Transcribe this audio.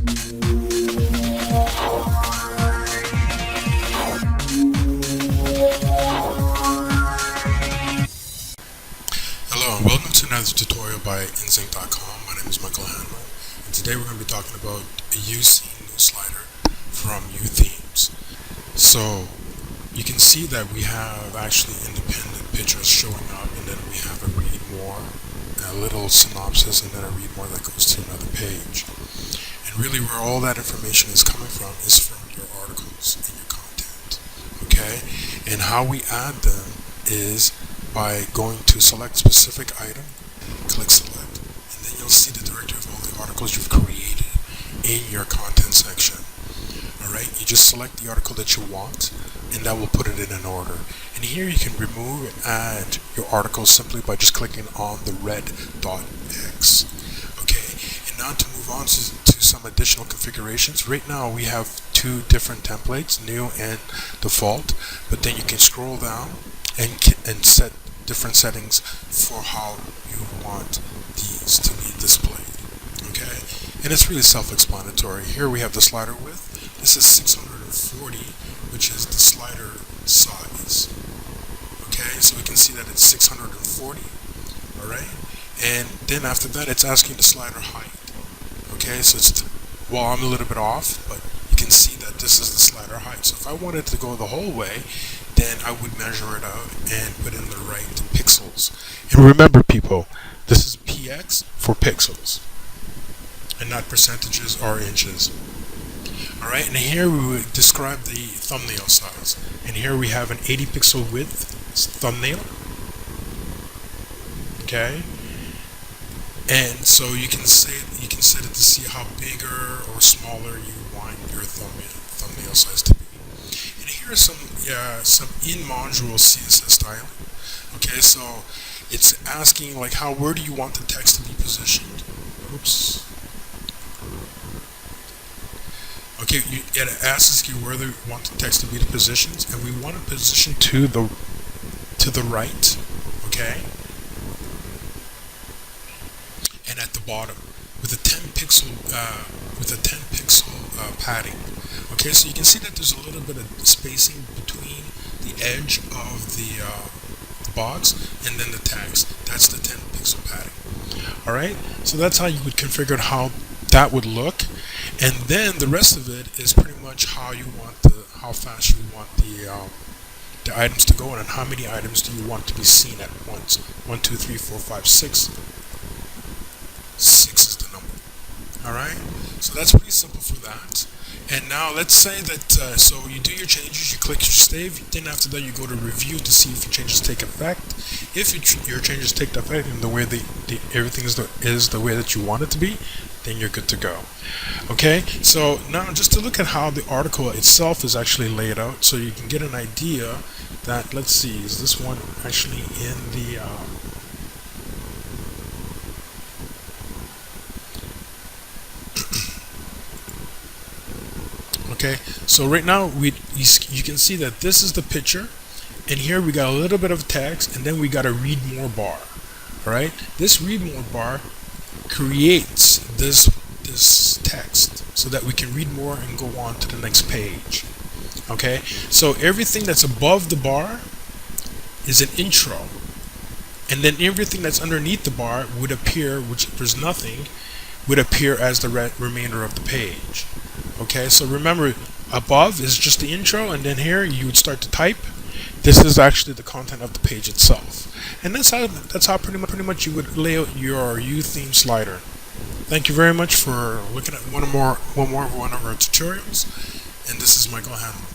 Hello and welcome to another tutorial by Inzinc.com. My name is Michael Hanlon, and today we're going to be talking about a UC new slider from UThemes. So you can see that we have actually independent pictures showing up, and then we have a read more, a little synopsis, and then a read more that goes to another page. And really where all that information is coming from is from your articles and your content. Okay? And how we add them is by going to select specific item, click select, and then you'll see the directory of all the articles you've created in your content section. Alright, you just select the article that you want, and that will put it in an order. And here you can remove and add your article simply by just clicking on the red dot X. Okay, and now to move on to some additional configurations. Right now we have two different templates, new and default, but then you can scroll down and set different settings for how you want these to be displayed. Okay, and it's really self-explanatory. Here we have the slider width. This is 640, which is the slider size. Okay, so we can see that it's 640. All right, and then after that, it's asking the slider height. Okay, so it's well, I'm a little bit off, but you can see that this is the slider height. So if I wanted to go the whole way, then I would measure it out and put in the right pixels. And remember, people, this is px for pixels and not percentages or inches. Alright, and here we would describe the thumbnail size. And here we have an 80 pixel width thumbnail. Okay, and so you can set it to see how bigger or smaller you want your thumbnail size to be. And here are some in-module CSS styling. Okay, so it's asking like where do you want the text to be positioned? Oops. Okay, it asks you where you want the text to be positioned, and we want it positioned to the right. Okay, and at the bottom with a 10 pixel padding. Okay, so you can see that there's a little bit of spacing between the edge of the box and then the text. That's the 10 pixel padding. Alright, so that's how you would configure how that would look, and then the rest of it is pretty much how fast you want the items to go, and how many items do you want to be seen at once. 1, 2, 3, 4, 5, 6. 6 is the number. Alright, so that's pretty simple for that. And now let's say that so you do your changes, you click your save, then after that you go to review to see if your changes take effect. If your changes take effect and the way everything is the way that you want it to be, then you're good to go. Okay, so now just to look at how the article itself is actually laid out, so you can get an idea that, let's see, is this one actually in the okay, so right now you can see that this is the picture, and here we got a little bit of text, and then we got a read more bar. Alright, this read more bar creates this text so that we can read more and go on to the next page. Okay, so everything that's above the bar is an intro, and then everything that's underneath the bar would appear, which there's nothing, would appear as the remainder of the page. Okay, so remember, above is just the intro, and then here you would start to type. This is actually the content of the page itself, and that's how pretty much you would lay out your UTheme slider. Thank you very much for looking at one of our tutorials, and this is Michael Hanlon.